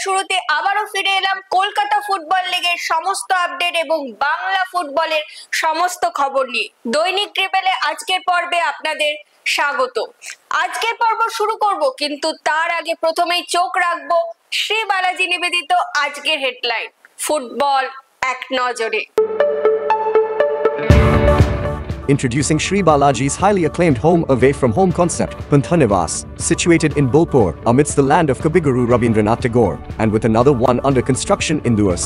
শুরুতে আবারও ফিরে এলাম কলকাতা ফুটবল লিগের সমস্ত আপডেট এবং বাংলা ফুটবলের সমস্ত খবর নিয়ে। দৈনিক ট্রিপলে আজকের পর্বে আপনাদের স্বাগত। আজকের পর্ব শুরু করব, কিন্তু তার আগে প্রথমেই চোখ রাখবো শ্রী বালাজি নিবেদিত আজকের হেডলাইন, ফুটবল এক নজরে। Introducing Sri Balaji's highly acclaimed home away from home concept, Panthanivas, situated in Bolpur, amidst the land of Kabiguru Rabindranath Tagore, and with another one under construction in Duas.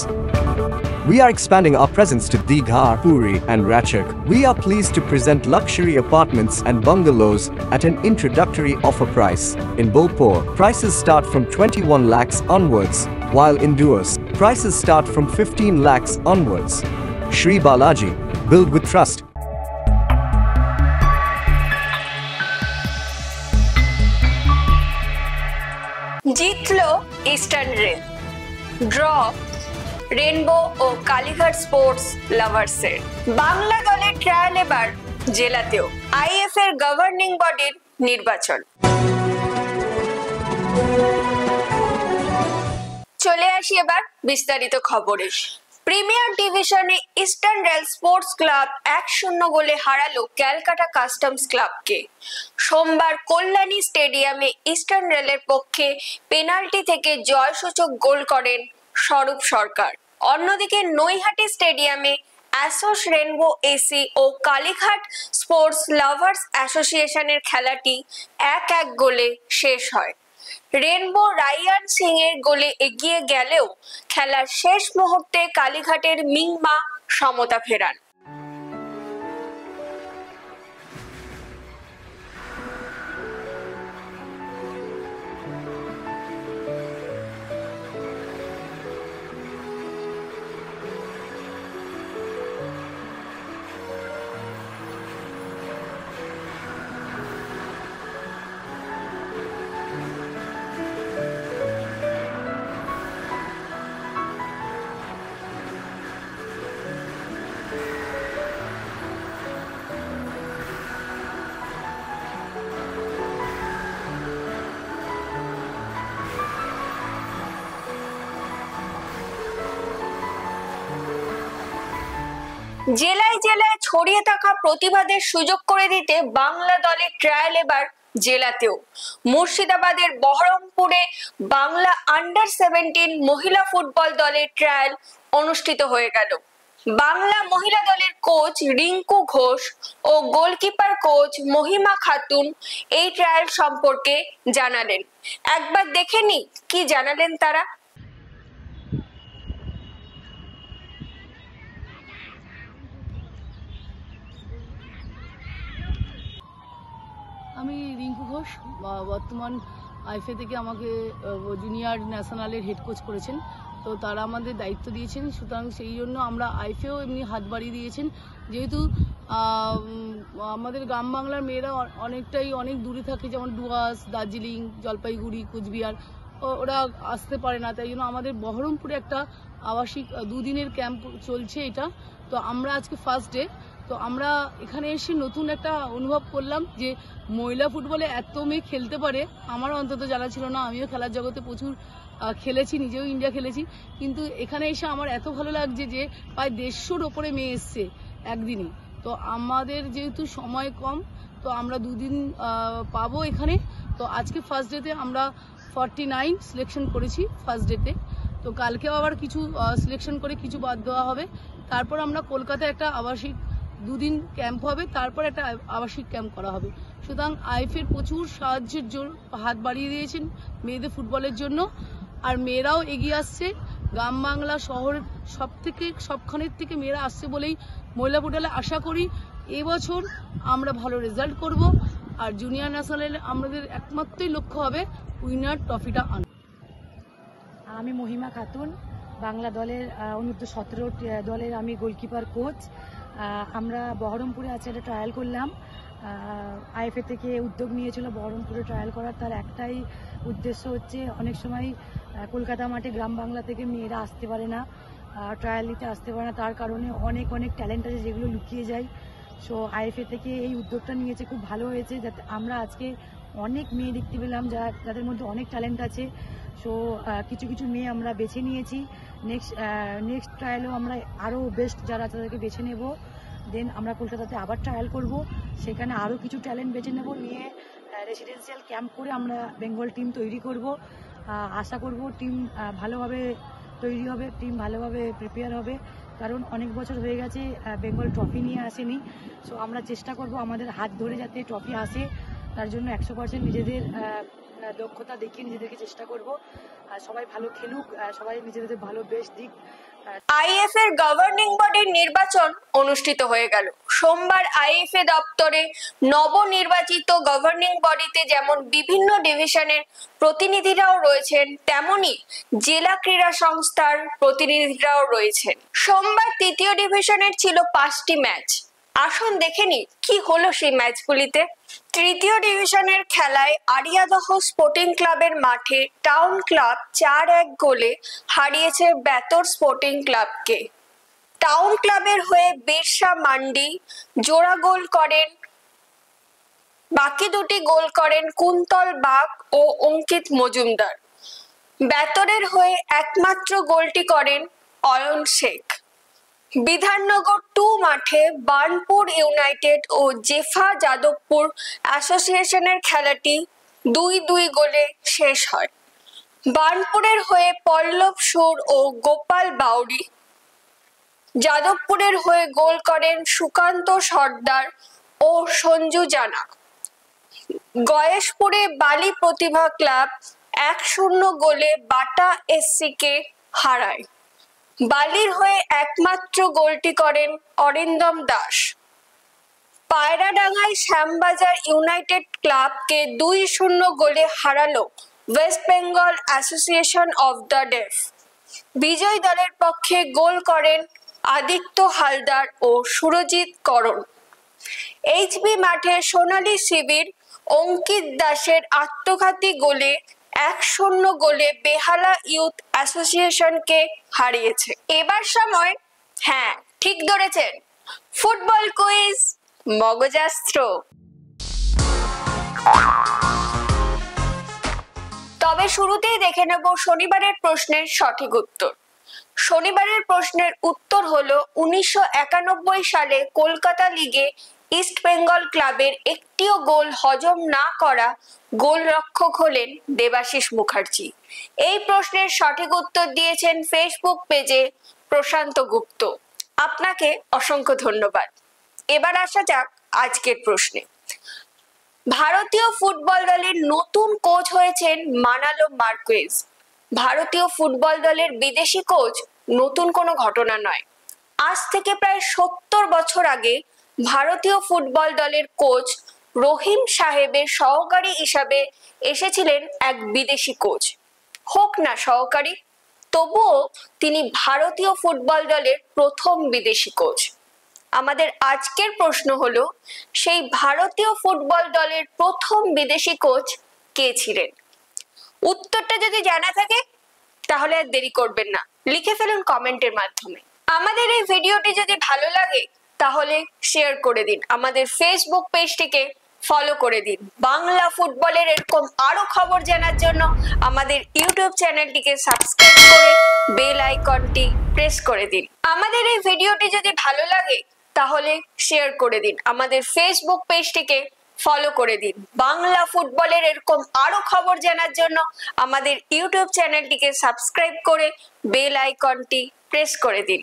We are expanding our presence to Digha, Puri, and Ratchak. We are pleased to present luxury apartments and bungalows at an introductory offer price. In Bolpur, prices start from 21 lakhs onwards, while in Duas, prices start from 15 lakhs onwards. Sri Balaji, build with trust. জিতলো eastern rail, draw rainbow ও Kalighat sports লাভার্সের। Bangla দলের trial এবার জেলাতেও। If এর governing বডির নির্বাচন। চলে আসি এবার বিস্তারিত খবরে। প্রিমিয়ার ডিভিশনে ইস্টার্ন রেল স্পোর্টস ক্লাব 1-0 গোলে হারালো ক্যালকাটা কাস্টমস ক্লাবকে। সোমবার কল্যাণী স্টেডিয়ামে ইস্টার্ন রেলের পক্ষে পেনাল্টি থেকে জয়সূচক গোল করেন স্বরূপ সরকার। অন্যদিকে নৈহাটি স্টেডিয়ামে অ্যাসোস রেনবো এসি ও কালীঘাট স্পোর্টস লাভার্স অ্যাসোসিয়েশনের খেলাটি 1-1 গোলে শেষ হয়। রেনবো রায়ান সিং এর গোলে এগিয়ে গেলেও খেলার শেষ মুহূর্তে কালীঘাটের মিংমা সমতা ফেরান। জেলায় জেলায় ছড়িয়ে থাকা প্রতিবাদের সুযোগ করে দিতে বাংলা দলের ট্রায়াল এবার জেলাতেও। মুর্শিদাবাদের বহরমপুরে বাংলা আন্ডার-17 মহিলা ফুটবল দলের ট্রায়াল অনুষ্ঠিত হয়ে গেল। বাংলা মহিলা দলের কোচ রিঙ্কু ঘোষ ও গোলকিপার কোচ মহিমা খাতুন এই ট্রায়াল সম্পর্কে জানালেন। একবার দেখে নি কি জানালেন তারা। আমি রিঙ্কু ঘোষ, বর্তমান আইএফএ থেকে আমাকে জুনিয়র ন্যাশনালের হেড কোচ করেছেন, তো তারা আমাদের দায়িত্ব দিয়েছেন। সুতরাং সেই জন্য আমরা আইএফএও এমনি হাত বাড়িয়ে দিয়েছেন, যেহেতু আমাদের গ্রাম বাংলার মেয়েরা অনেক দূরে থাকে, যেমন ডুয়ার্স, দার্জিলিং, জলপাইগুড়ি, কুচবিহার, ওরা আসতে পারে না। তাই জন্য আমাদের বহরমপুরে একটা আবাসিক 2 দিনের ক্যাম্প চলছে এটা। তো আমরা আজকে ফার্স্ট ডে, তো আমরা এখানে এসে নতুন একটা অনুভব করলাম যে মহিলা ফুটবলে এত মেয়ে খেলতে পারে। আমারও অন্তত জানা ছিল না। আমিও খেলার জগতে প্রচুর খেলেছি, নিজেও ইন্ডিয়া খেলেছি, কিন্তু এখানে এসে আমার এত ভালো লাগছে যে প্রায় 150-র ওপরে মেয়ে এসছে একদিনই। তো আমাদের যেহেতু সময় কম, তো আমরা 2 দিন পাবো এখানে। তো আজকে ফার্স্ট ডেতে আমরা 49 সিলেকশন করেছি ফার্স্ট ডেতে। তো কালকেও আবার কিছু সিলেকশন করে কিছু বাদ দেওয়া হবে। তারপর আমরা কলকাতায় একটা আবাসিক 2 দিন ক্যাম্প হবে, তারপর একটা আবাসিক ক্যাম্প করা হবে। সুতরাং আইএফএর প্রচুর সাহায্যের হাত বাড়িয়ে দিয়েছেন মেয়েদের ফুটবলের জন্য। আর মেয়েরাও এগিয়ে আসছে, গ্রাম বাংলা শহর সবখানের থেকে মেয়েরা আসছে বলেই মহিলা ফুটবলে আশা করি এবছর আমরা ভালো রেজাল্ট করব। আর জুনিয়র ন্যাশনালে আমাদের একমাত্রই লক্ষ্য হবে উইনার ট্রফিটা আনা। আমি মহিমা খাতুন, বাংলা দলের অনূর্ধ্ব-17 দলের আমি গোলকিপার কোচ। আমরা বহরমপুরে আজকে একটা ট্রায়াল করলাম। আইএফএ থেকে উদ্যোগ নিয়েছিল বহরমপুরে ট্রায়াল করার। তার একটাই উদ্দেশ্য হচ্ছে, অনেক সময় কলকাতা মাঠে গ্রাম বাংলা থেকে মেয়েরা আসতে পারে না, ট্রায়াল দিতে আসতে পারে না। তার কারণে অনেক ট্যালেন্ট আছে যেগুলো লুকিয়ে যায়। সো আইএফএ থেকে এই উদ্যোগটা নিয়েছে, খুব ভালো হয়েছে। যাতে আমরা আজকে অনেক মেয়ে দেখতে পেলাম যাদের মধ্যে অনেক ট্যালেন্ট আছে। সো কিছু কিছু মেয়ে আমরা বেছে নিয়েছি। নেক্সট ট্রায়ালেও আমরা আরও বেস্ট যারা তাদেরকে বেছে নেব। দেন আমরা কলকাতাতে আবার ট্রায়াল করব, সেখানে আরও কিছু ট্যালেন্ট বেছে নেব, নিয়ে রেসিডেন্সিয়াল ক্যাম্প করে আমরা বেঙ্গল টিম তৈরি করব। আশা করব টিম ভালোভাবে তৈরি হবে, টিম ভালোভাবে প্রিপেয়ার হবে, কারণ অনেক বছর হয়ে গেছে বেঙ্গল ট্রফি নিয়ে আসেনি। সো আমরা চেষ্টা করব আমাদের হাত ধরে যাতে ট্রফি আসে, তার জন্য 100% নিজেদের দক্ষতা দেখিয়ে নিজেদেরকে চেষ্টা করব। সবাই ভালো খেলুক, সবাই নিজেদের ভালো বেস্ট দিক। আইএফ এর গভর্নিং বডির নির্বাচন অনুষ্ঠিত হয়ে গেল সোমবার। আইএফএ দপ্তরে নবনির্বাচিত গভর্নিং বডিতে যেমন বিভিন্ন ডিভিশনের প্রতিনিধিরাও রয়েছেন, তেমনি জেলা ক্রীড়া সংস্থার প্রতিনিধিরাও রয়েছেন। সোমবার তৃতীয় ডিভিশনের ছিল 5টি ম্যাচ। আসুন দেখে নি কি হলো সেই ম্যাচগুলিতে। তৃতীয় ডিভিশনের খেলায় আরিয়াদহ স্পোর্টিং ক্লাবের মাঠে টাউন ক্লাব 4-1 গোলে হারিয়েছে বেতর স্পোর্টিং ক্লাবকে। টাউন ক্লাবের হয়ে বিরসা মান্ডি জোড়া গোল করেন, বাকি দুটি গোল করেন কুন্তল বাগ ও অঙ্কিত মজুমদার। বেতরের হয়ে একমাত্র গোলটি করেন অয়ন শেখ। বিধাননগর 2 মাঠে বার্নপুর ইউনাইটেড ও জেফা যাদবপুর অ্যাসোসিয়েশনের খেলাটি 2-2 গোলে শেষ হয়। বার্নপুরের হয়ে পল্লব সুর ও গোপাল বাউরি, যাদবপুরের হয়ে গোল করেন সুকান্ত সর্দার ও সঞ্জু জানা। গয়েশপুরে বালি প্রতিভা ক্লাব 1-0 গোলে বাটা এসসি কে হারায়। বালির হয়ে একমাত্র গোলটি করেন অরিন্দম দাস। পায়রাডাঙ্গায় শ্যামবাজার ইউনাইটেড ক্লাবকে 2-0 গোলে হারালো West Bengal Association of the Deaf. বিজয়ী দলের পক্ষে গোল করেন আদিত্য হালদার ও সুরজিৎ করণ। এইচবি মাঠে সোনালী শিবির অঙ্কিত দাসের আত্মঘাতী গোলে 1-0 গোলে বেহালা ইউথ অ্যাসোসিয়েশনকে হারিয়েছে। এবার সময়, হ্যাঁ ঠিক ধরেছেন, ফুটবল কুইজ মগজাস্ত্র। তবে শুরুতেই দেখে নেব শনিবারের প্রশ্নের সঠিক উত্তর। শনিবারের প্রশ্নের উত্তর হলো 1991 সালে কলকাতা লিগে ইস্ট বেঙ্গল ক্লাবের একটিও গোল হজম না করা গোলরক্ষক হলেন দেবাশিস মুখার্জি। এই প্রশ্নের সঠিক উত্তর দিয়েছেন ফেসবুক পেজে প্রশান্ত গুপ্ত। আপনাকে অসংখ্য ধন্যবাদ। এবার আসা যাক আজকের প্রশ্নে। ভারতীয় ফুটবল দলের নতুন কোচ হয়েছেন মানালো মার্কুয়েজ। ভারতীয় ফুটবল দলের বিদেশি কোচ নতুন কোনো ঘটনা নয়। আজ থেকে প্রায় 70 বছর আগে ভারতীয় ফুটবল দলের কোচ রহিম সাহেবের সহকারী হিসাবে এসেছিলেন এক বিদেশি কোচ। হোক না সহকারী, তবুও তিনি ভারতীয় ফুটবল দলের প্রথম বিদেশি কোচ। আমাদের আজকের প্রশ্ন হলো, সেই ভারতীয় ফুটবল দলের প্রথম বিদেশি কোচ কে ছিলেন? উত্তরটা যদি জানা থাকে তাহলে আর দেরি করবেন না, লিখে ফেলুন কমেন্টের মাধ্যমে। আমাদের এই ভিডিওটি যদি ভালো লাগে তাহলে শেয়ার করে দিন, আমাদের ফেসবুক পেজটিকে ফলো করে দিন। বাংলা ফুটবলের এরকম আরো খবর জানার জন্য আমাদের ইউটিউব চ্যানেলটিকে সাবস্ক্রাইব করে বেল আইকনটি প্রেস করে দিন। আমাদের এই ভিডিওটি যদি ভালো লাগে তাহলে শেয়ার করে দিন, আমাদের ফেসবুক পেজটিকে ফলো করে দিন। বাংলা ফুটবলের এরকম আরো খবর জানার জন্য আমাদের ইউটিউব চ্যানেলটিকে সাবস্ক্রাইব করে বেল আইকনটি প্রেস করে দিন।